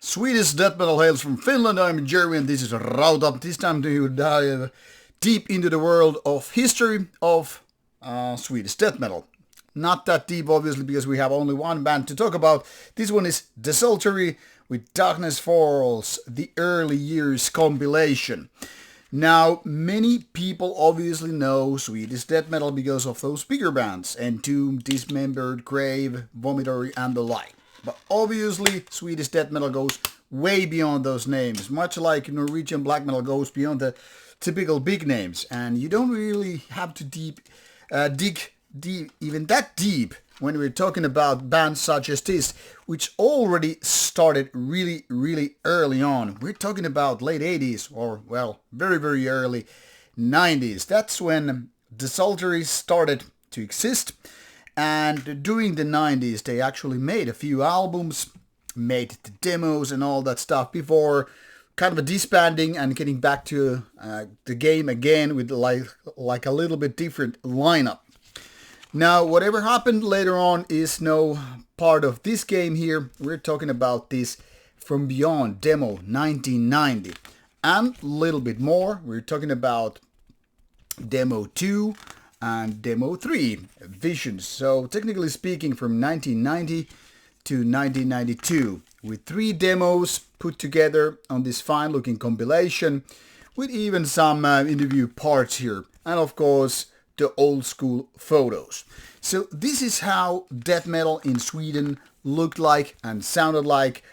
Swedish death metal hails from Finland. I'm Jeremy and this is Rauta. This time to dive deep into the world of history of Swedish death metal. Not that deep obviously because we have only one band to talk about. This one is Desultory with Darkness Falls, the early years compilation. Now, many people obviously know Swedish death metal because of those bigger bands, Entomb, Dismembered, Grave, Vomitory and the like. But obviously, Swedish death metal goes way beyond those names, much like Norwegian black metal goes beyond the typical big names. And you don't really have to dig deep, even that deep, when we're talking about bands such as this, which already started really early on. We're talking about late 80s or, well, very early 90s. That's when Desultory started to exist. And during the 90s, they actually made a few albums, made the demos and all that stuff before kind of a disbanding and getting back to the game again with like a little bit different lineup. Now, whatever happened later on is no part of this game here. We're talking about this From Beyond demo 1990 and a little bit more. We're talking about demo 2 and demo 3 Visions. So technically speaking, from 1990 to 1992 with 3 demos put together on this fine looking compilation with even some interview parts here and of course the old school photos. So this is how death metal in Sweden looked like and sounded like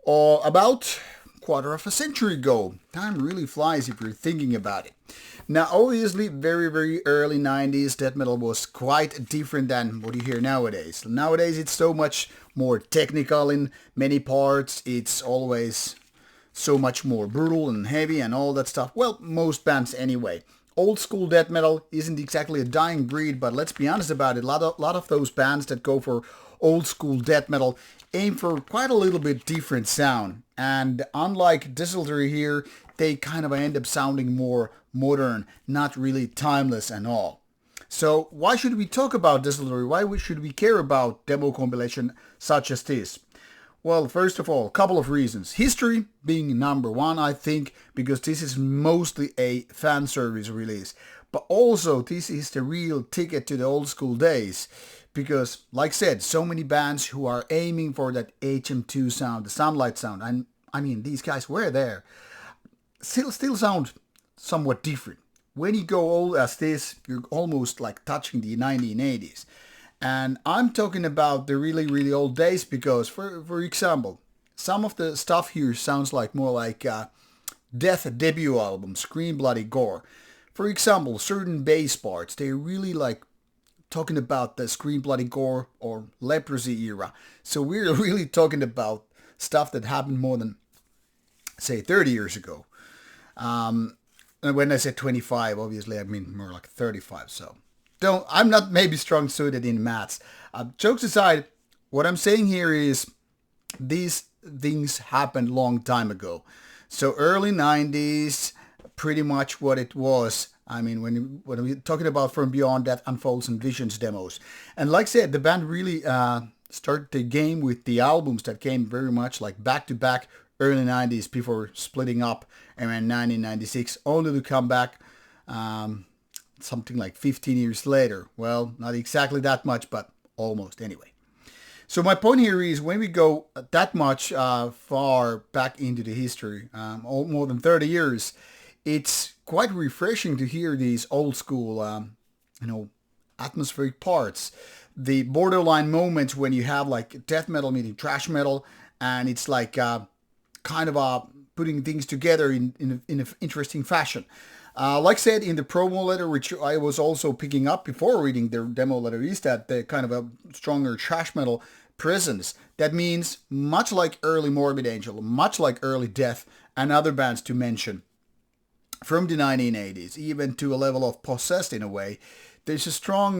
about a quarter of a century ago. Time really flies if you're thinking about it. Now obviously very early 90s death metal was quite different than what you hear nowadays. Nowadays it's so much more technical in many parts. It's always so much more brutal and heavy and all that stuff. Well, most bands anyway. Old school death metal isn't exactly a dying breed, but let's be honest about it. A lot of those bands that go for old school death metal aim for quite a little bit different sound. And unlike Desultory here, they kind of end up sounding more modern, not really timeless and all. So why should we talk about Desultory? Why should we care about demo compilation such as this? Well, first of all, a couple of reasons. History being number one, I think, because this is mostly a fan service release. But also, this is the real ticket to the old school days. Because, like I said, so many bands who are aiming for that HM2 sound, the Sunlight sound, and I mean, these guys were there, still sound somewhat different. When you go old as this, you're almost like touching the 1980s. And I'm talking about the really old days because, for example, some of the stuff here sounds like more like Death debut album, Scream Bloody Gore. For example, certain bass parts, they're really like talking about the Scream Bloody Gore or Leprosy era. So we're really talking about stuff that happened more than, say, 30 years ago. And when I say 25, obviously I mean more like 35, so. I'm not maybe strong suited in maths. Jokes aside, what I'm saying here is these things happened long time ago. So early 90s, pretty much what it was. I mean, when we're talking about From Beyond, Death Unfolds and Visions demos. And like I said, the band really started the game with the albums that came very much like back to back early 90s before splitting up around 1996, only to come back something like 15 years later. Well, not exactly that much, but almost anyway. So my point here is when we go that much far back into the history, more than 30 years, it's quite refreshing to hear these old school, atmospheric parts. The borderline moments when you have like death metal meeting thrash metal, and it's like kind of putting things together in an interesting fashion. Like I said in the promo letter, which I was also picking up before reading their demo letter, is that the kind of a stronger thrash metal presence. That means much like early Morbid Angel, much like early Death and other bands to mention from the 1980s, even to a level of Possessed in a way, there's a strong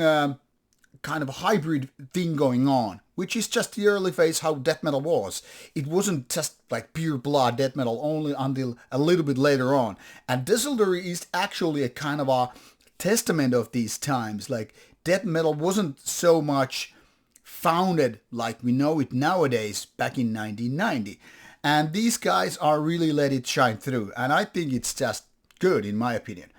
kind of hybrid thing going on, which is just the early phase how death metal was. It wasn't just like pure blood death metal only until a little bit later on. And Desultory is actually a kind of a testament of these times. Like death metal wasn't so much founded like we know it nowadays back in 1990. And these guys are really let it shine through. And I think it's just good in my opinion.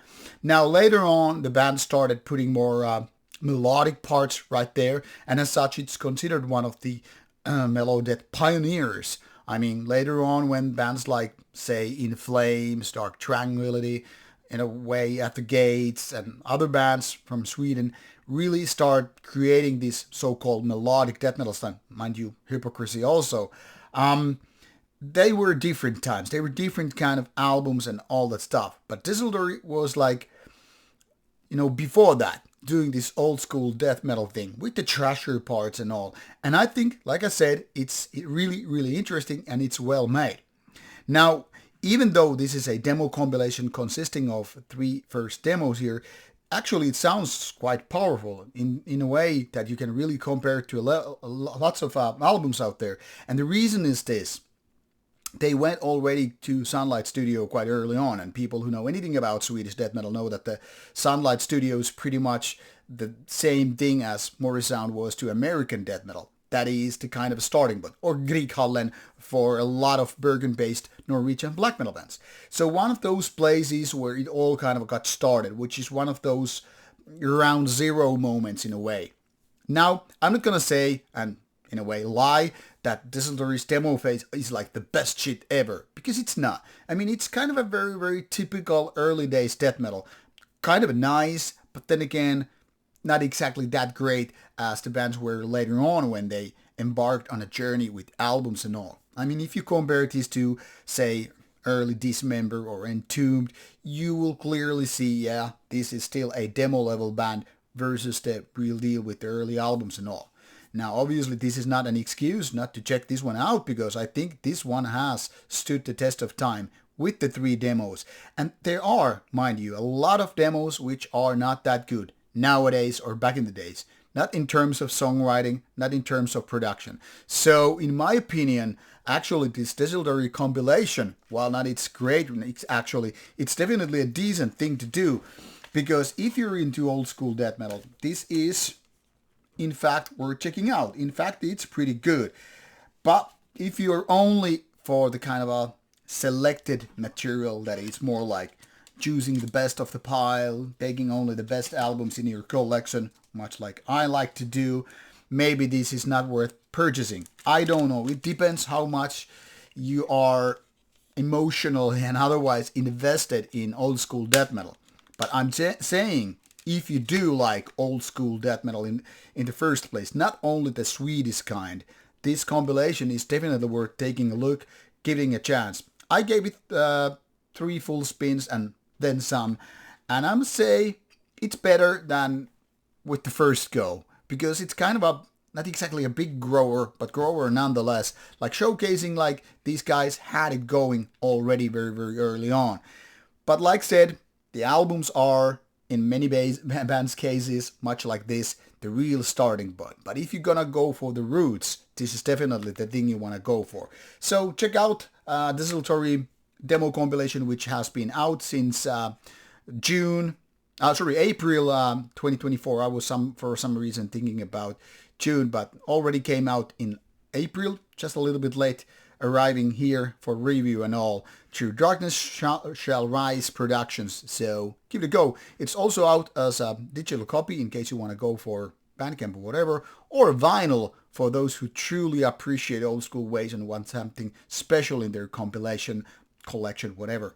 Now later on, the band started putting more melodic parts right there. And as such, it's considered one of the mellow death pioneers. I mean, later on when bands like, say, In Flames, Dark Tranquility, in a way, At the Gates, and other bands from Sweden really start creating this so-called melodic death metal style. Mind you, Hypocrisy also. They were different times. They were different kind of albums and all that stuff. But Desultory was like, before that, doing this old school death metal thing with the thrasher parts and all. And I think, like I said, it's really, really interesting and it's well made. Now, even though this is a demo compilation consisting of 3 first demos here, actually it sounds quite powerful in a way that you can really compare it to lots of albums out there. And the reason is this. They went already to Sunlight Studio quite early on, and people who know anything about Swedish death metal know that the Sunlight Studio is pretty much the same thing as Morrisound was to American death metal. That is the kind of starting point, or Grieghallen for a lot of Bergen-based Norwegian black metal bands. So one of those places where it all kind of got started, which is one of those ground zero moments in a way. Now, I'm not going to say, and in a way lie, that Desultory's demo phase is like the best shit ever, because it's not. I mean, it's kind of a very, very typical early days death metal. Kind of nice, but then again, not exactly that great as the bands were later on when they embarked on a journey with albums and all. I mean, if you compare these to, say, early Dismember or Entombed, you will clearly see, yeah, this is still a demo level band versus the real deal with the early albums and all. Now, obviously, this is not an excuse not to check this one out, because I think this one has stood the test of time with the 3 demos. And there are, mind you, a lot of demos which are not that good nowadays or back in the days. Not in terms of songwriting, not in terms of production. So, in my opinion, actually this Desultory compilation, while not it's great, it's definitely a decent thing to do. Because if you're into old school death metal, this is in fact worth checking out. In fact, it's pretty good. But if you're only for the kind of a selected material that is more like choosing the best of the pile, taking only the best albums in your collection, much like I like to do, maybe this is not worth purchasing. I don't know. It depends how much you are emotionally and otherwise invested in old school death metal. But I'm saying, if you do like old school death metal in the first place, not only the Swedish kind, this compilation is definitely worth taking a look, giving a chance. I gave it 3 full spins and then some, and I'm say it's better than with the first go, because it's kind of not exactly a big grower, but grower nonetheless, like showcasing like these guys had it going already very, very early on. But like said, the albums are, in many bands' cases, much like this, the real starting point. But if you're gonna go for the roots, this is definitely the thing you want to go for. So check out Desultory demo compilation, which has been out since April 2024. I was for some reason thinking about June, but already came out in April, just a little bit late, arriving here for review and all through Darkness Shall Rise Productions. So give it a go. It's also out as a digital copy in case you want to go for Bandcamp or whatever, or vinyl for those who truly appreciate old school ways and want something special in their compilation, collection, whatever.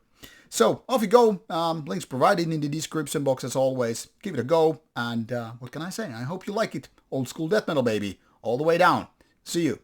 So off you go. Links provided in the description box as always. Give it a go, and what can I say? I hope you like it. Old school death metal, baby, all the way down. See you.